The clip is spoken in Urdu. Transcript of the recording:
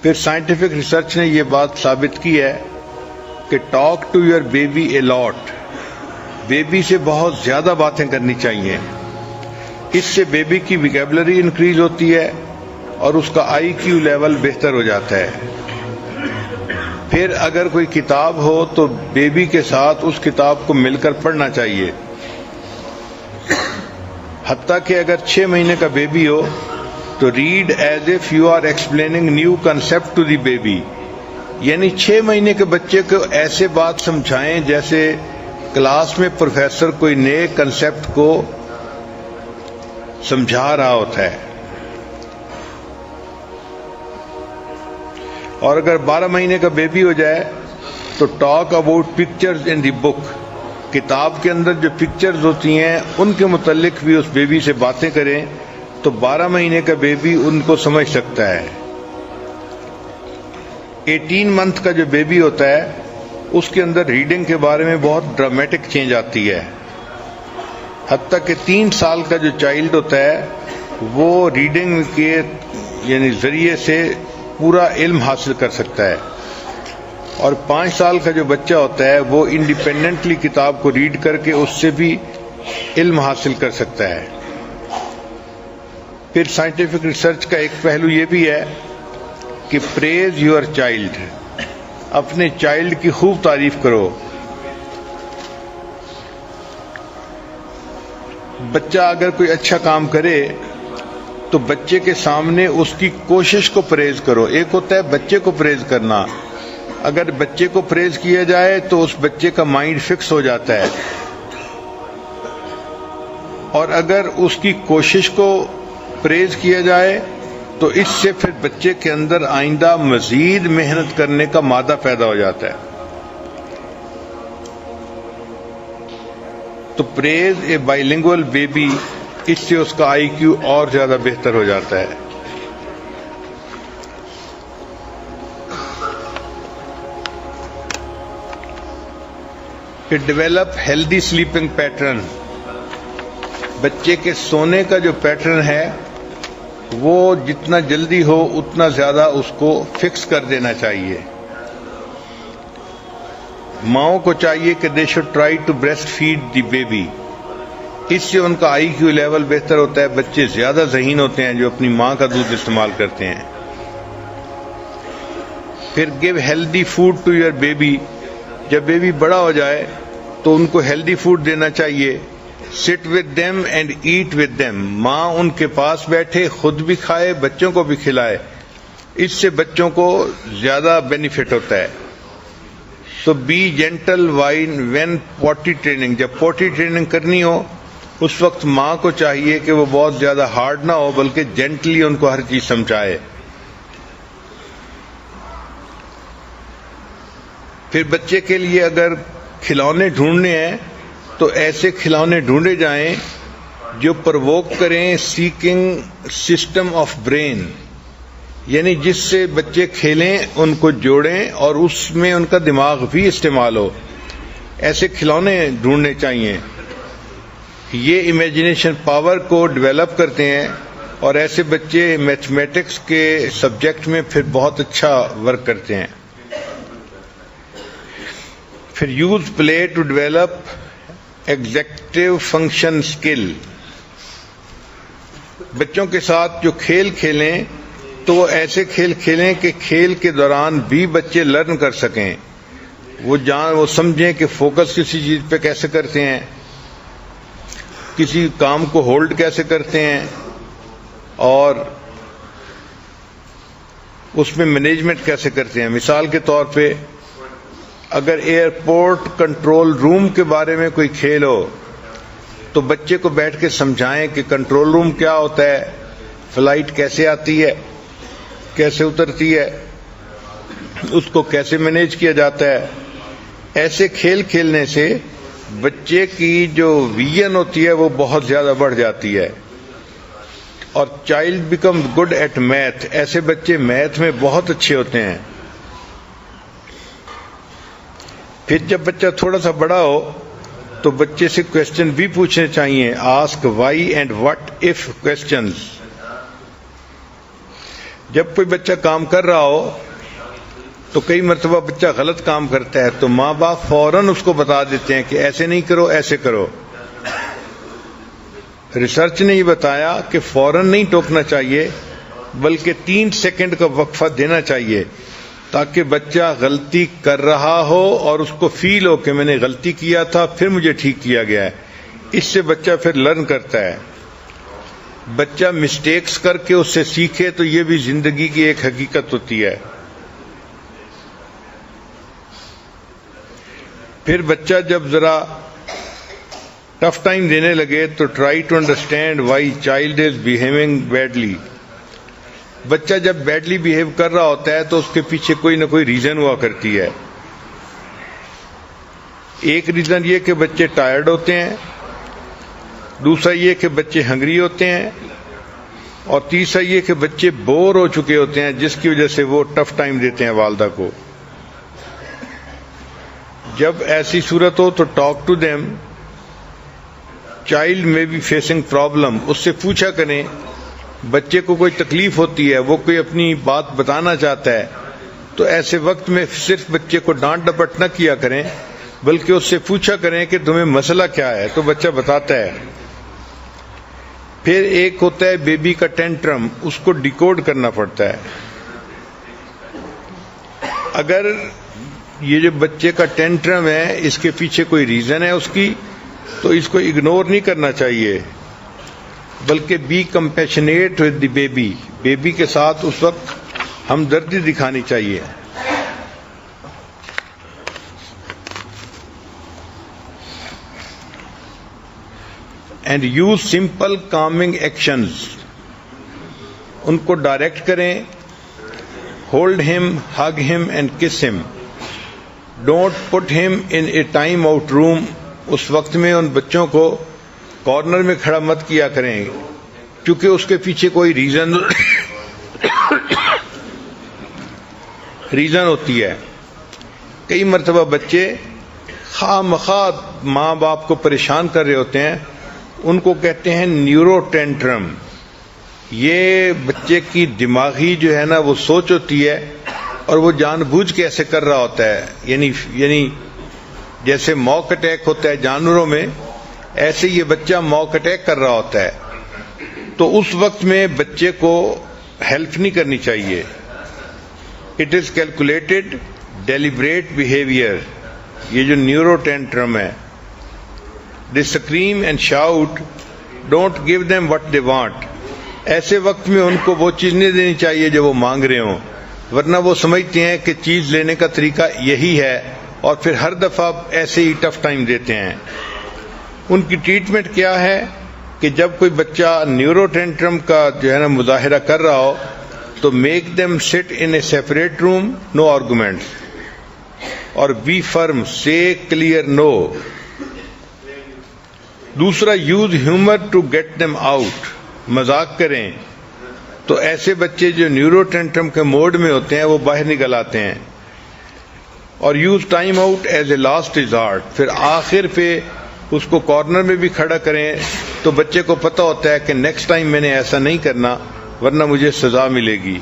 پھر سائنٹیفک ریسرچ نے یہ بات ثابت کی ہے کہ talk to your baby a lot, baby سے بہت زیادہ باتیں کرنی چاہیے. اس سے بیبی کی ویکیبلری انکریز ہوتی ہے اور اس کا آئی کیو لیول بہتر ہو جاتا ہے. پھر اگر کوئی کتاب ہو تو بیبی کے ساتھ اس کتاب کو مل کر پڑھنا چاہیے. حتیٰ کہ اگر 6 مہینے کا بیبی ہو تو read as if you are explaining new concept to the baby, یعنی 6 مہینے کے بچے کو ایسے بات سمجھائیں جیسے کلاس میں پروفیسر کوئی نئے کنسپٹ کو سمجھا رہا ہوتا ہے. اور اگر 12 مہینے کا بیبی ہو جائے تو ٹاک اباؤٹ پکچرز ان دی بک، کتاب کے اندر جو پکچرز ہوتی ہیں ان کے متعلق بھی اس بیبی سے باتیں کریں تو 12 مہینے کا بیبی ان کو سمجھ سکتا ہے. 18 منتھ کا جو بیبی ہوتا ہے اس کے اندر ریڈنگ کے بارے میں بہت ڈرامیٹک چینج آتی ہے. حتیٰ کہ 3 سال کا جو چائلڈ ہوتا ہے وہ ریڈنگ کے یعنی ذریعے سے پورا علم حاصل کر سکتا ہے، اور 5 سال کا جو بچہ ہوتا ہے وہ انڈیپینڈنٹلی کتاب کو ریڈ کر کے اس سے بھی علم حاصل کر سکتا ہے. پھر سائنٹیفک ریسرچ کا ایک پہلو یہ بھی ہے کہ پریز یور چائلڈ، اپنے چائلڈ کی خوب تعریف کرو. بچہ اگر کوئی اچھا کام کرے تو بچے کے سامنے اس کی کوشش کو پریز کرو. ایک ہوتا ہے بچے کو پریز کرنا، اگر بچے کو پریز کیا جائے تو اس بچے کا مائنڈ فکس ہو جاتا ہے، اور اگر اس کی کوشش کو پریز کیا جائے تو اس سے پھر بچے کے اندر آئندہ مزید محنت کرنے کا مادہ پیدا ہو جاتا ہے. تو پریز اے بائی لنگوئل بیبی، اس سے اس کا آئی کیو اور زیادہ بہتر ہو جاتا ہے. پھر ڈیولپ ہیلدی سلیپنگ پیٹرن، بچے کے سونے کا جو پیٹرن ہے وہ جتنا جلدی ہو اتنا زیادہ اس کو فکس کر دینا چاہیے. ماؤں کو چاہیے کہ they should try to breastfeed the baby, اس سے ان کا آئی کیو لیول بہتر ہوتا ہے. بچے زیادہ ذہین ہوتے ہیں جو اپنی ماں کا دودھ استعمال کرتے ہیں. پھر give healthy food to your baby, جب بیبی بڑا ہو جائے تو ان کو ہیلدی فوڈ دینا چاہیے. Sit with them and eat with them, ماں ان کے پاس بیٹھے، خود بھی کھائے، بچوں کو بھی کھلائے، اس سے بچوں کو زیادہ بینیفٹ ہوتا ہے. تو بی جینٹل وین پوٹی ٹریننگ، جب پوٹی ٹریننگ کرنی ہو اس وقت ماں کو چاہیے کہ وہ بہت زیادہ ہارڈ نہ ہو بلکہ جینٹلی ان کو ہر چیز سمجھائے. پھر بچے کے لیے اگر کھلونے ڈھونڈنے ہیں تو ایسے کھلونے ڈھونڈے جائیں جو پرووک کریں سیکنگ سسٹم آف برین، یعنی جس سے بچے کھیلیں، ان کو جوڑیں اور اس میں ان کا دماغ بھی استعمال ہو. ایسے کھلونے ڈھونڈنے چاہیے. یہ امیجنیشن پاور کو ڈیولپ کرتے ہیں اور ایسے بچے میتھمیٹکس کے سبجیکٹ میں پھر بہت اچھا ورک کرتے ہیں. پھر use play to develop executive function skill, بچوں کے ساتھ جو کھیل کھیلیں تو وہ ایسے کھیل کھیلیں کہ کھیل کے دوران بھی بچے لرن کر سکیں، وہ سمجھیں کہ فوکس کسی چیز پہ کیسے کرتے ہیں، کسی کام کو ہولڈ کیسے کرتے ہیں، اور اس میں مینجمنٹ کیسے کرتے ہیں. مثال کے طور پہ اگر ایئرپورٹ کنٹرول روم کے بارے میں کوئی کھیل ہو تو بچے کو بیٹھ کے سمجھائیں کہ کنٹرول روم کیا ہوتا ہے، فلائٹ کیسے آتی ہے، کیسے اترتی ہے، اس کو کیسے مینیج کیا جاتا ہے. ایسے کھیل کھیلنے سے بچے کی جو ویژن ہوتی ہے وہ بہت زیادہ بڑھ جاتی ہے. اور child become good at math, ایسے بچے میتھ میں بہت اچھے ہوتے ہیں. پھر جب بچہ تھوڑا سا بڑا ہو تو بچے سے کوشچن بھی پوچھنے چاہیے، ask why and what if questions. جب کوئی بچہ کام کر رہا ہو تو کئی مرتبہ بچہ غلط کام کرتا ہے تو ماں باپ فوراً اس کو بتا دیتے ہیں کہ ایسے نہیں کرو، ایسے کرو. ریسرچ نے یہ بتایا کہ فوراً نہیں ٹوکنا چاہیے بلکہ 3 سیکنڈ کا وقفہ دینا چاہیے تاکہ بچہ غلطی کر رہا ہو اور اس کو فیل ہو کہ میں نے غلطی کیا تھا پھر مجھے ٹھیک کیا گیا ہے. اس سے بچہ پھر لرن کرتا ہے. بچہ مسٹیکس کر کے اس سے سیکھے تو یہ بھی زندگی کی ایک حقیقت ہوتی ہے. پھر بچہ جب ذرا ٹف ٹائم دینے لگے تو try to understand why child is behaving badly. بچہ جب بیڈلی بیہیو کر رہا ہوتا ہے تو اس کے پیچھے کوئی نہ کوئی ریزن ہوا کرتی ہے. ایک ریزن یہ کہ بچے ٹائرڈ ہوتے ہیں، دوسرا یہ کہ بچے ہنگری ہوتے ہیں، اور تیسرا یہ کہ بچے بور ہو چکے ہوتے ہیں جس کی وجہ سے وہ ٹف ٹائم دیتے ہیں والدہ کو. جب ایسی صورت ہو تو ٹاک ٹو دیم. چائلڈ میں بی فیسنگ پرابلم، اس سے پوچھا کریں. بچے کو کوئی تکلیف ہوتی ہے، وہ کوئی اپنی بات بتانا چاہتا ہے تو ایسے وقت میں صرف بچے کو ڈانٹ ڈپٹ نہ کیا کریں بلکہ اس سے پوچھا کریں کہ تمہیں مسئلہ کیا ہے تو بچہ بتاتا ہے. پھر ایک ہوتا ہے بیبی کا ٹینٹرم، اس کو ڈیکوڈ کرنا پڑتا ہے. اگر یہ جو بچے کا ٹینٹرم ہے اس کے پیچھے کوئی ریزن ہے اس کی تو اس کو اگنور نہیں کرنا چاہیے بلکہ be compassionate with the baby. Baby کے ساتھ اس وقت ہمدردی دکھانی چاہیے. And use simple calming actions. ان کو ڈائریکٹ کریں. ہولڈ ہم، ہگ ہم اینڈ کس ہم. ڈونٹ پٹ ہم ان اے ٹائم آؤٹ روم. اس وقت میں ان بچوں کو کارنر میں کھڑا مت کیا کریں کیونکہ اس کے پیچھے کوئی ریزن ہوتی ہے. کئی مرتبہ بچے خواہ مخواہ ماں باپ کو پریشان کر رہے ہوتے ہیں، ان کو کہتے ہیں نیورو ٹینٹرم. یہ بچے کی دماغی جو ہے نا وہ سوچ ہوتی ہے اور وہ جان بوجھ کے ایسے کر رہا ہوتا ہے. یعنی جیسے موک اٹیک ہوتا ہے جانوروں میں، ایسے یہ بچہ موک اٹیک کر رہا ہوتا ہے. تو اس وقت میں بچے کو ہیلپ نہیں کرنی چاہیے. It is calculated deliberate behaviour. یہ جو نیورو ٹینٹرم ہے. They scream and shout. Don't give them what they want. ایسے وقت میں ان کو وہ چیز نہیں دینی چاہیے جو وہ مانگ رہے ہوں، ورنہ وہ سمجھتے ہیں کہ چیز لینے کا طریقہ یہی ہے اور پھر ہر دفعہ ایسے ہی ٹف ٹائم دیتے ہیں. ان کی ٹریٹمنٹ کیا ہے کہ جب کوئی بچہ نیورو ٹینٹرم کا جو ہے نا مظاہرہ کر رہا ہو تو make them sit in a separate room, no argument, اور be firm, say clear no. دوسرا، use humour to get them out. مذاق کریں تو ایسے بچے جو نیورو ٹینٹرم کے موڈ میں ہوتے ہیں وہ باہر نکل آتے ہیں. اور use time out as a last resort. پھر آخر پہ اس کو کارنر میں بھی کھڑا کریں تو بچے کو پتہ ہوتا ہے کہ نیکسٹ ٹائم میں نے ایسا نہیں کرنا ورنہ مجھے سزا ملے گی.